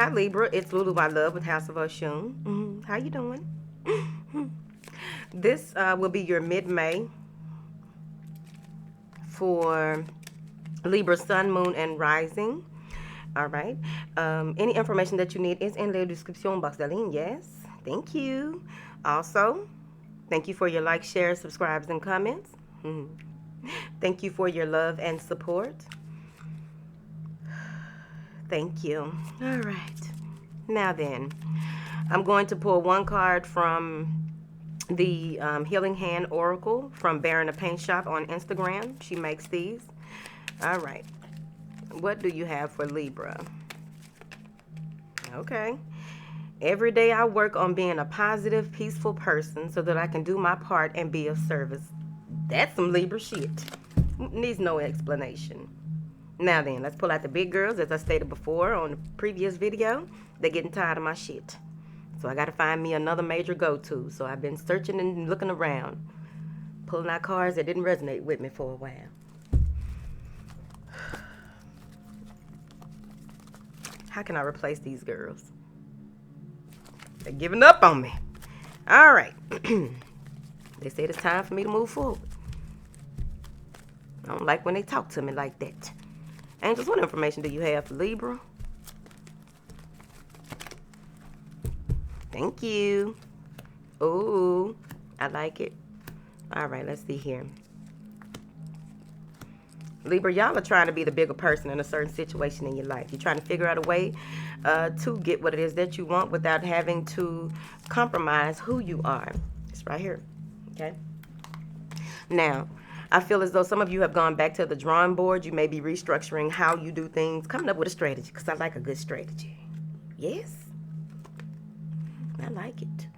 Hi Libra, it's Lulu my love with House of Oshun. How you doing? This will be your mid-May for Libra Sun, Moon, and Rising. All right. Any information that you need is in the description box, darling. Yes. Thank you. Also, thank you for your likes, shares, subscribes, and comments. Thank you for your love and support. Thank you. All right. Now then, I'm going to pull one card from the Healing Hand Oracle from Baron the Paint Shop on Instagram. She makes these. All right. What do you have for Libra? Okay. Every day I work on being a positive, peaceful person so that I can do my part and be of service. That's some Libra shit. Needs no explanation. Now then, let's pull out the big girls. As I stated before on the previous video, they're getting tired of my shit. So I got to find me another major go-to. So I've been searching and looking around, pulling out cards that didn't resonate with me for a while. How can I replace these girls? They're giving up on me. All right. They said it's time for me to move forward. I don't like when they talk to me like that. Angels, what information do you have for Libra? Thank you. Ooh, I like it. All right, let's see here. Libra, y'all are trying to be the bigger person in a certain situation in your life. You're trying to figure out a way to get what it is that you want without having to compromise who you are. It's right here, okay? Now, I feel as though some of you have gone back to the drawing board. You may be restructuring how you do things, coming up with a strategy, because I like a good strategy. Yes, I like it.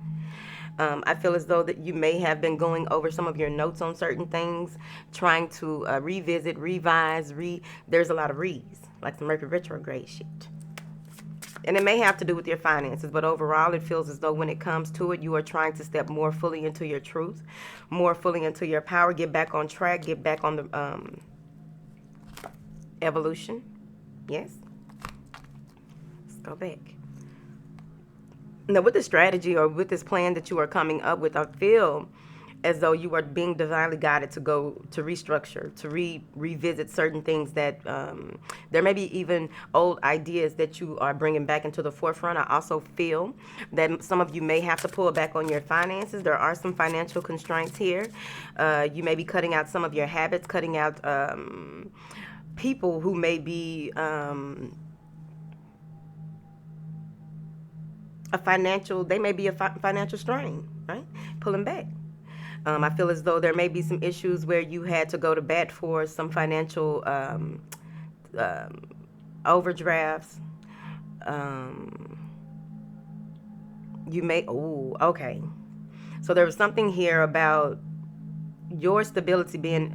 I feel as though that you may have been going over some of your notes on certain things, trying to revisit, revise, there's a lot of re's, like the Mercury retrograde shit. And it may have to do with your finances, but overall it feels as though when it comes to it, you are trying to step more fully into your truth, more fully into your power, get back on track, get back on the evolution. Yes? Let's go back. Now, with the strategy or with this plan that you are coming up with, I feel as though you are being divinely guided to go to restructure, to revisit certain things that there may be even old ideas that you are bringing back into the forefront. I also feel that some of you may have to pull back on your finances. There are some financial constraints here. You may be cutting out some of your habits, cutting out people who may be they may be a financial strain, right? Pulling back. I feel as though there may be some issues where you had to go to bat for some financial overdrafts. You may, okay. So there was something here about your stability being,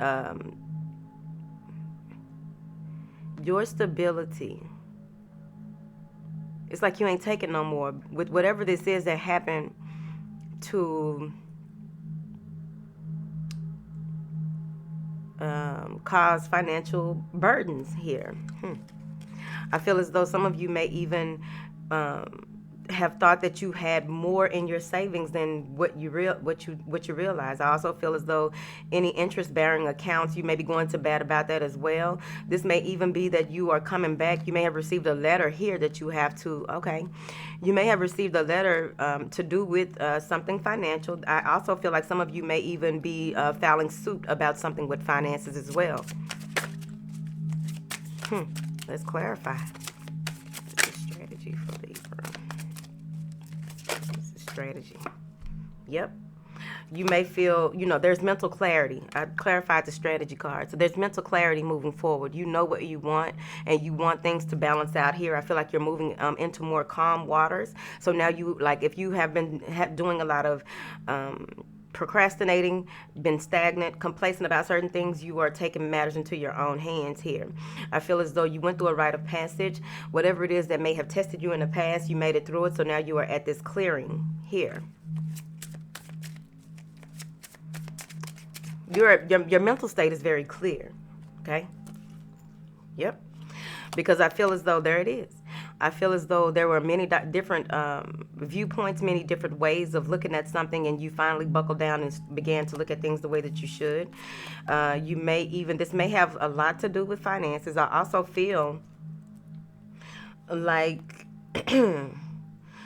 your stability. It's like you ain't taking no more. With whatever this is that happened to cause financial burdens here. I feel as though some of you may even have thought that you had more in your savings than what you realize. I also feel as though any interest-bearing accounts, you may be going to bat about that as well. This may even be that you are coming back. You may have received a letter here that you have to, you may have received a letter to do with something financial. I also feel like some of you may even be filing suit about something with finances as well. Let's clarify. This is strategy for Libra. Strategy. Yep. You may feel, there's mental clarity. I clarified the strategy card. So there's mental clarity moving forward. You know what you want, and you want things to balance out here. I feel like you're moving into more calm waters. So now if you have been doing a lot of procrastinating, been stagnant, complacent about certain things, you are taking matters into your own hands here. I feel as though you went through a rite of passage. Whatever it is that may have tested you in the past, you made it through it, so now you are at this clearing here. Your mental state is very clear, okay? Yep. Because I feel as though, there it is. I feel as though there were many different viewpoints, many different ways of looking at something, and you finally buckled down and began to look at things the way that you should. This may have a lot to do with finances. I also feel like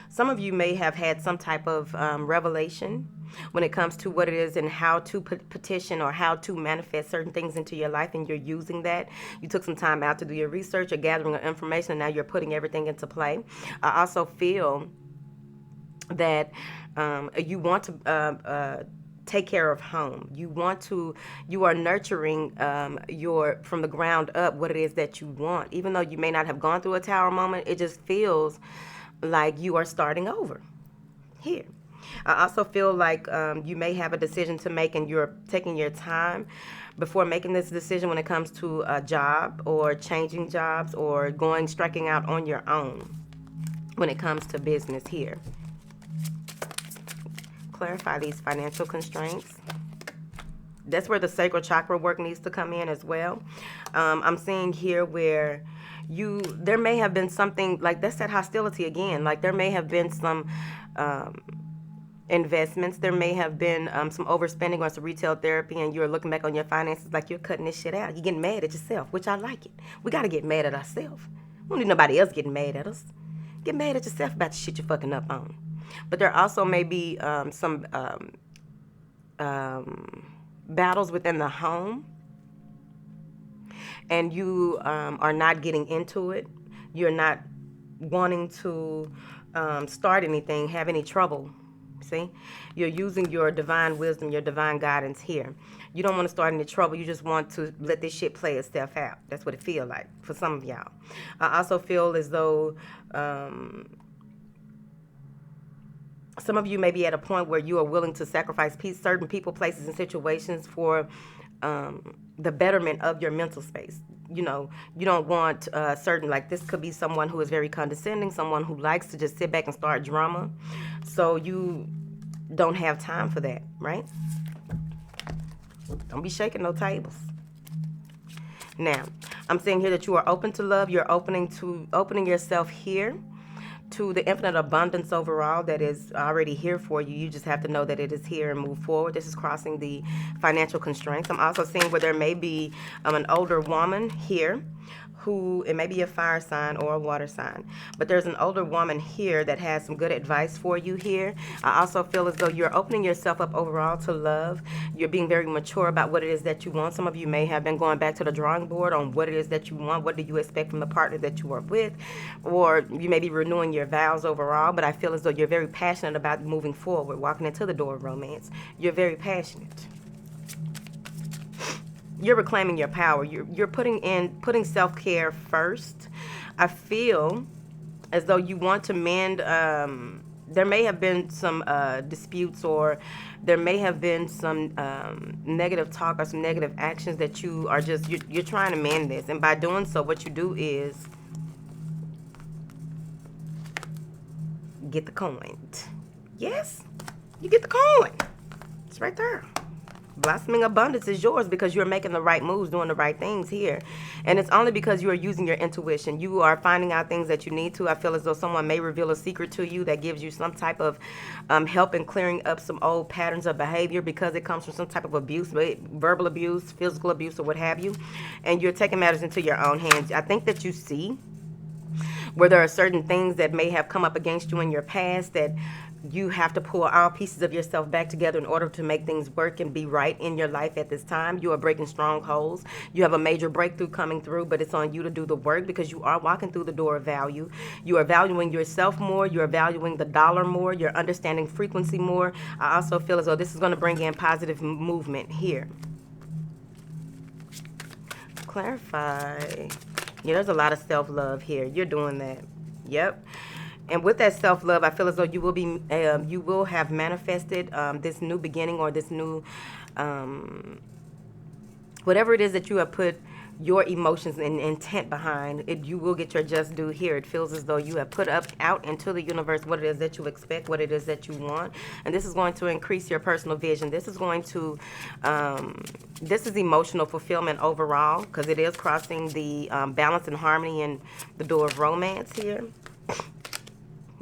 some of you may have had some type of revelation when it comes to what it is and how to petition or how to manifest certain things into your life, and you're using that. You took some time out to do your research or gathering of information, and now you're putting everything into play. I also feel that you want to take care of home. You are nurturing from the ground up what it is that you want. Even though you may not have gone through a tower moment, it just feels like you are starting over here. I also feel like you may have a decision to make, and you're taking your time before making this decision when it comes to a job or changing jobs or striking out on your own when it comes to business here. Clarify these financial constraints. That's where the sacral chakra work needs to come in as well. I'm seeing here where there may have been something like that's that hostility again. Like there may have been some investments. There may have been some overspending on some retail therapy, and you're looking back on your finances like you're cutting this shit out. You're getting mad at yourself, which I like it. We got to get mad at ourselves. We don't need nobody else getting mad at us. Get mad at yourself about the shit you're fucking up on. But there also may be some battles within the home, and you are not getting into it. You're not wanting to start anything, have any trouble. See, you're using your divine wisdom, your divine guidance here. You don't want to start any trouble. You just want to let this shit play itself out. That's what it feels like for some of y'all. I also feel as though some of you may be at a point where you are willing to sacrifice certain people, places, and situations for the betterment of your mental space. You don't want certain, like this could be someone who is very condescending, someone who likes to just sit back and start drama. So you don't have time for that, right? Don't be shaking no tables. Now, I'm saying here that you are open to love. You're opening yourself here to the infinite abundance overall that is already here for you. You just have to know that it is here and move forward. This is crossing the financial constraints. I'm also seeing where there may be an older woman here who, it may be a fire sign or a water sign, but there's an older woman here that has some good advice for you here. I also feel as though you're opening yourself up overall to love. You're being very mature about what it is that you want. Some of you may have been going back to the drawing board on what it is that you want. What do you expect from the partner that you are with? Or you may be renewing your vows overall, but I feel as though you're very passionate about moving forward, walking into the door of romance. You're very passionate. You're reclaiming your power. You're putting self-care first. I feel as though you want to mend. There may have been some disputes, or there may have been some negative talk or some negative actions that you are you're trying to mend this. And by doing so, what you do is get the coin. Yes, you get the coin. It's right there. Blossoming abundance is yours because you're making the right moves, doing the right things here. And it's only because you are using your intuition. You are finding out things that you need to. I feel as though someone may reveal a secret to you that gives you some type of help in clearing up some old patterns of behavior because it comes from some type of abuse, verbal abuse, physical abuse, or what have you. And you're taking matters into your own hands. I think that you see where there are certain things that may have come up against you in your past that you have to pull all pieces of yourself back together in order to make things work and be right in your life at this time. You are breaking strongholds. You have a major breakthrough coming through, but it's on you to do the work because you are walking through the door of value. You are valuing yourself more. You are valuing the dollar more. You're understanding frequency more. I also feel as though this is going to bring in positive movement here. Clarify. Yeah, there's a lot of self-love here. You're doing that. Yep. And with that self-love, I feel as though you will have manifested this new beginning or this new, whatever it is that you have put your emotions and intent behind it. You will get your just due here. It feels as though you have put out into the universe what it is that you expect, what it is that you want, and this is going to increase your personal vision. This is going to, this is emotional fulfillment overall because it is crossing the balance and harmony in the door of romance here.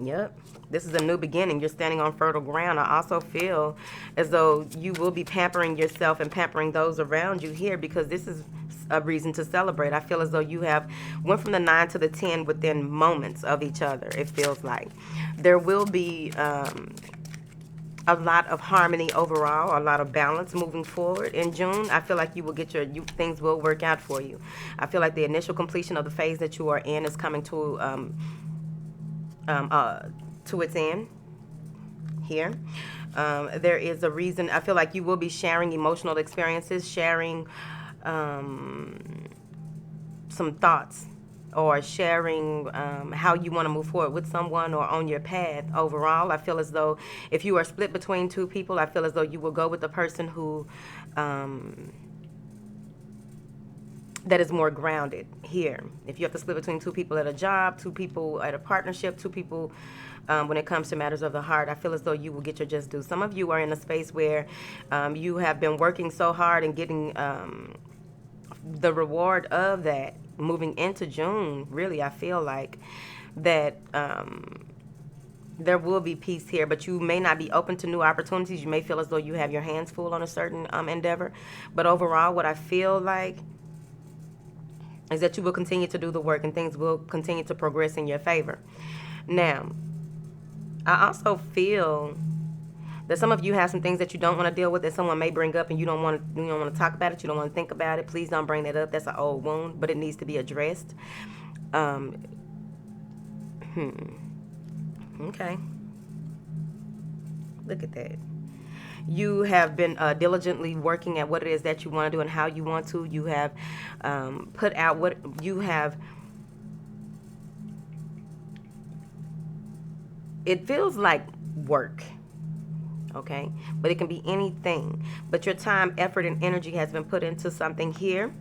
Yep. This is a new beginning. You're standing on fertile ground. I also feel as though you will be pampering yourself and pampering those around you here, because this is a reason to celebrate. I feel as though you have went from the 9 to the 10 within moments of each other. It feels like there will be a lot of harmony overall, a lot of balance moving forward in June. I feel like you will get things will work out for you. I feel like the initial completion of the phase that you are in is coming to its end here. There is a reason. I feel like you will be sharing emotional experiences, sharing some thoughts, or sharing how you want to move forward with someone or on your path overall. I feel as though if you are split between two people, I feel as though you will go with the person who that is more grounded here. If you have to split between two people at a job, two people at a partnership, two people when it comes to matters of the heart, I feel as though you will get your just due. Some of you are in a space where you have been working so hard and getting the reward of that moving into June. Really, I feel like that there will be peace here, but you may not be open to new opportunities. You may feel as though you have your hands full on a certain endeavor. But overall, what I feel like is that you will continue to do the work and things will continue to progress in your favor. Now, I also feel that some of you have some things that you don't want to deal with that someone may bring up, and you don't want to talk about it. You don't want to think about it. Please don't bring that up. That's an old wound, but it needs to be addressed. Okay. Look at that. You have been diligently working at what it is that you want to do and how you want to. You have put out what you have. It feels like work, okay? But it can be anything. But your time, effort, and energy has been put into something here,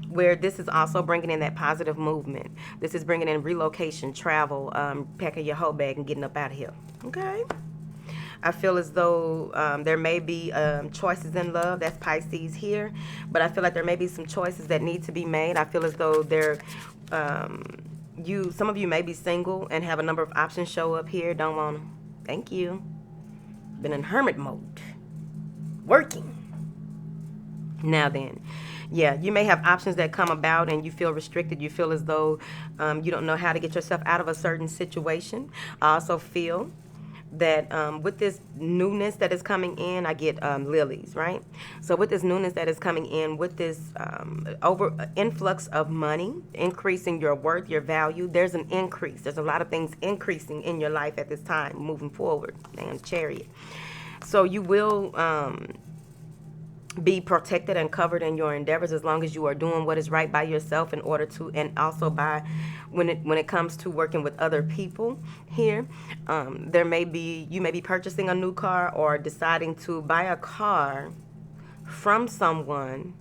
where this is also bringing in that positive movement. This is bringing in relocation, travel, packing your whole bag and getting up out of here, okay? I feel as though there may be choices in love. That's Pisces here. But I feel like there may be some choices that need to be made. I feel as though some of you may be single and have a number of options show up here. Don't want them. Thank you. Been in hermit mode. Working. Now then. Yeah, you may have options that come about and you feel restricted. You feel as though you don't know how to get yourself out of a certain situation. I also feel that with this newness that is coming in, I get lilies, right? So with this newness that is coming in, with this influx of money, increasing your worth, your value, there's an increase. There's a lot of things increasing in your life at this time, moving forward. Man, Chariot. So you will be protected and covered in your endeavors as long as you are doing what is right by yourself, in order to, and also by when it comes to working with other people here. You may be purchasing a new car or deciding to buy a car from someone,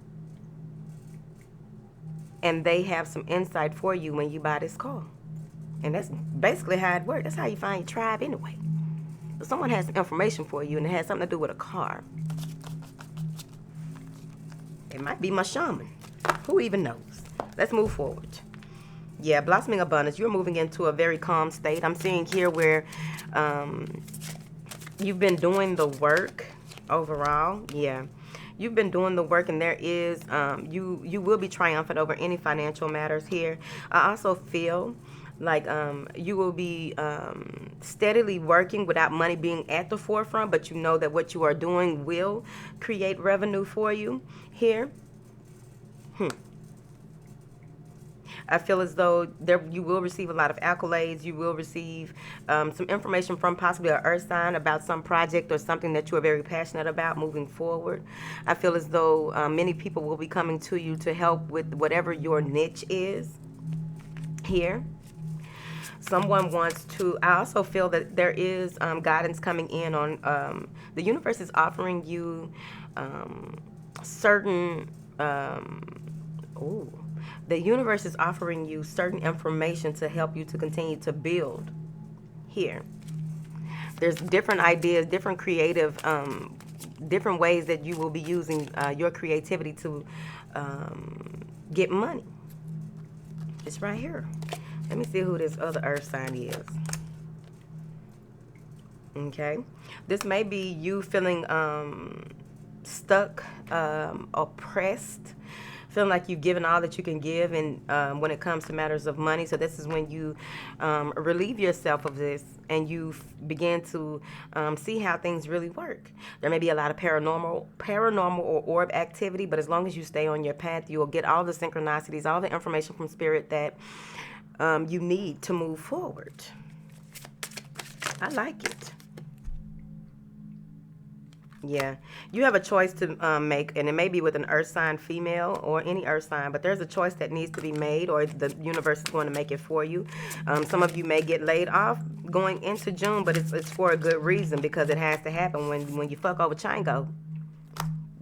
and they have some insight for you when you buy this car. And that's basically how it works. That's how you find your tribe anyway. But someone has information for you, and it has something to do with a car. It might be my shaman. Who even knows? Let's move forward. Yeah, blossoming abundance. You're moving into a very calm state. I'm seeing here where you've been doing the work overall. Yeah, you've been doing the work, and there is you will be triumphant over any financial matters here. I also feel like you will be steadily working without money being at the forefront, but you know that what you are doing will create revenue for you here. I feel as though you will receive a lot of accolades. You will receive some information from possibly an earth sign about some project or something that you are very passionate about moving forward. I feel as though many people will be coming to you to help with whatever your niche is here. Someone wants to, I also feel that there is guidance coming in on, the universe is offering you certain, the universe is offering you certain information to help you to continue to build here. There's different ideas, different creative, different ways that you will be using your creativity to get money. It's right here. Let me see who this other earth sign is. Okay. This may be you feeling stuck, oppressed, feeling like you've given all that you can give, and when it comes to matters of money. So this is when you relieve yourself of this, and you begin to see how things really work. There may be a lot of paranormal or orb activity, but as long as you stay on your path, you will get all the synchronicities, all the information from spirit that you need to move forward. I like it. Yeah, you have a choice to make, and it may be with an earth sign female or any earth sign, but there's a choice that needs to be made, or the universe is going to make it for you. Some of you may get laid off going into June, but it's for a good reason, because it has to happen when you fuck over Chango.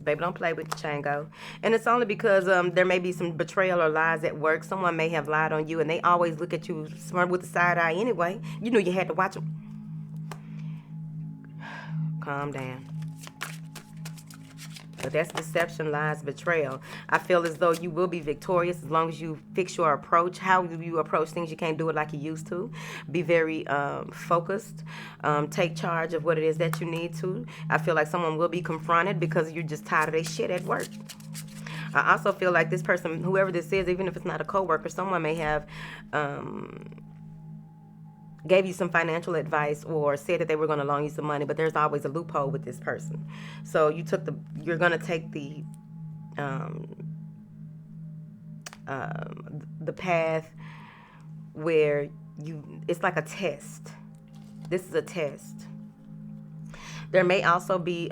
Baby, don't play with the Chango. And it's only because there may be some betrayal or lies at work. Someone may have lied on you, and they always look at you smart with the side eye anyway. You knew you had to watch them. Calm down. But that's deception, lies, betrayal. I feel as though you will be victorious as long as you fix your approach. How you approach things, you can't do it like you used to. Be very focused. Take charge of what it is that you need to. I feel like someone will be confronted because you're just tired of their shit at work. I also feel like this person, whoever this is, even if it's not a coworker, someone may have gave you some financial advice or said that they were going to loan you some money, but there's always a loophole with this person. So you're going to take the path where it's like a test. This is a test. There may also be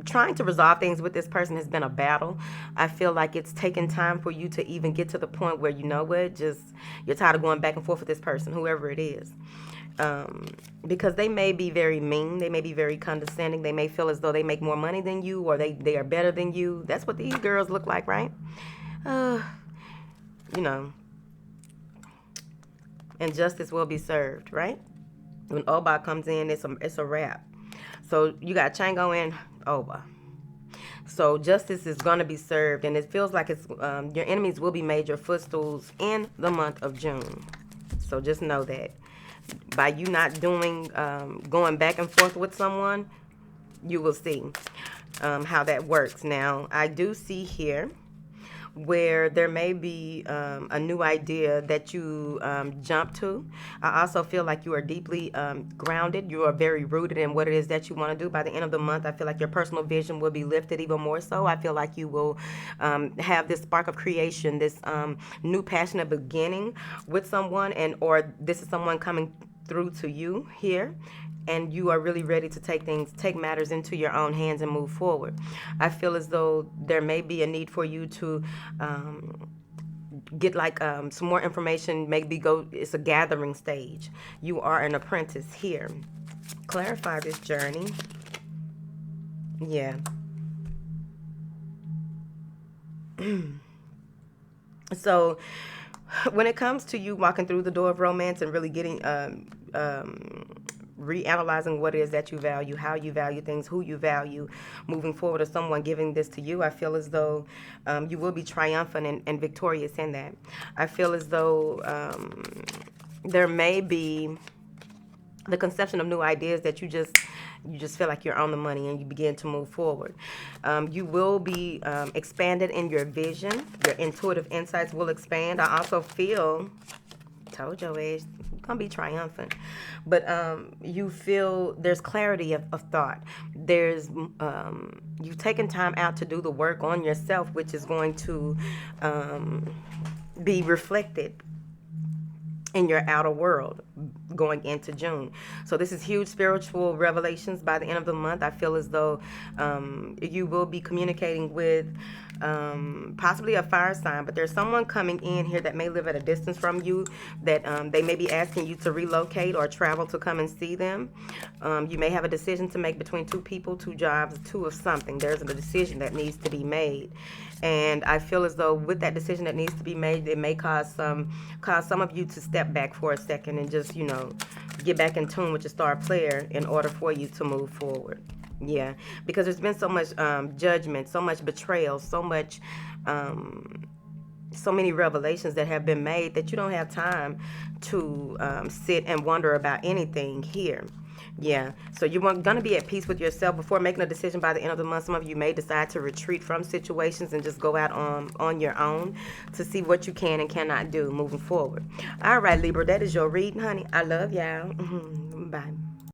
trying to resolve things with this person has been a battle. I feel like it's taken time for you to even get to the point where, you know what, just you're tired of going back and forth with this person, whoever it is. Because they may be very mean, they may be very condescending, they may feel as though they make more money than you, or they are better than you. That's what these girls look like, right? You know, and justice will be served, right? When Oba comes in, it's a wrap. So you got Chango and Oba. So justice is going to be served, and it feels like it's your enemies will be made your footstools in the month of June. So just know that by you not doing going back and forth with someone, you will see how that works. Now, I do see here where there may be a new idea that you jump to. I also feel like you are deeply grounded. You are very rooted in what it is that you want to do. By the end of the month, I feel like your personal vision will be lifted even more so. I feel like you will have this spark of creation, this new passionate beginning with someone, or this is someone coming through to you here, and you are really ready to take matters into your own hands and move forward. I feel as though there may be a need for you to get like some more information, maybe it's a gathering stage. You are an apprentice here. Clarify this journey. Yeah. So when it comes to you walking through the door of romance and really getting reanalyzing what it is that you value, how you value things, who you value, moving forward, or someone giving this to you, I feel as though you will be triumphant and victorious in that. I feel as though there may be the conception of new ideas that you just feel like you're on the money, and you begin to move forward. You will be expanded in your vision. Your intuitive insights will expand. I also feel, told your ass, you're gonna be triumphant, but you feel there's clarity of thought. There's you've taken time out to do the work on yourself, which is going to be reflected in your outer world going into June. So this is huge spiritual revelations by the end of the month. I feel as though you will be communicating with possibly a fire sign, but there's someone coming in here that may live at a distance from you, that they may be asking you to relocate or travel to come and see them. You may have a decision to make between two people, two jobs, two of something. There's a decision that needs to be made. And I feel as though with that decision that needs to be made, it may cause some of you to step back for a second and just, you know, get back in tune with your star player in order for you to move forward. Yeah, because there's been so much judgment, so much betrayal, so much so many revelations that have been made that you don't have time to sit and wonder about anything here. Yeah, so you're going to be at peace with yourself before making a decision by the end of the month. Some of you may decide to retreat from situations and just go out on your own to see what you can and cannot do moving forward. All right, Libra, that is your reading, honey. I love y'all. Bye.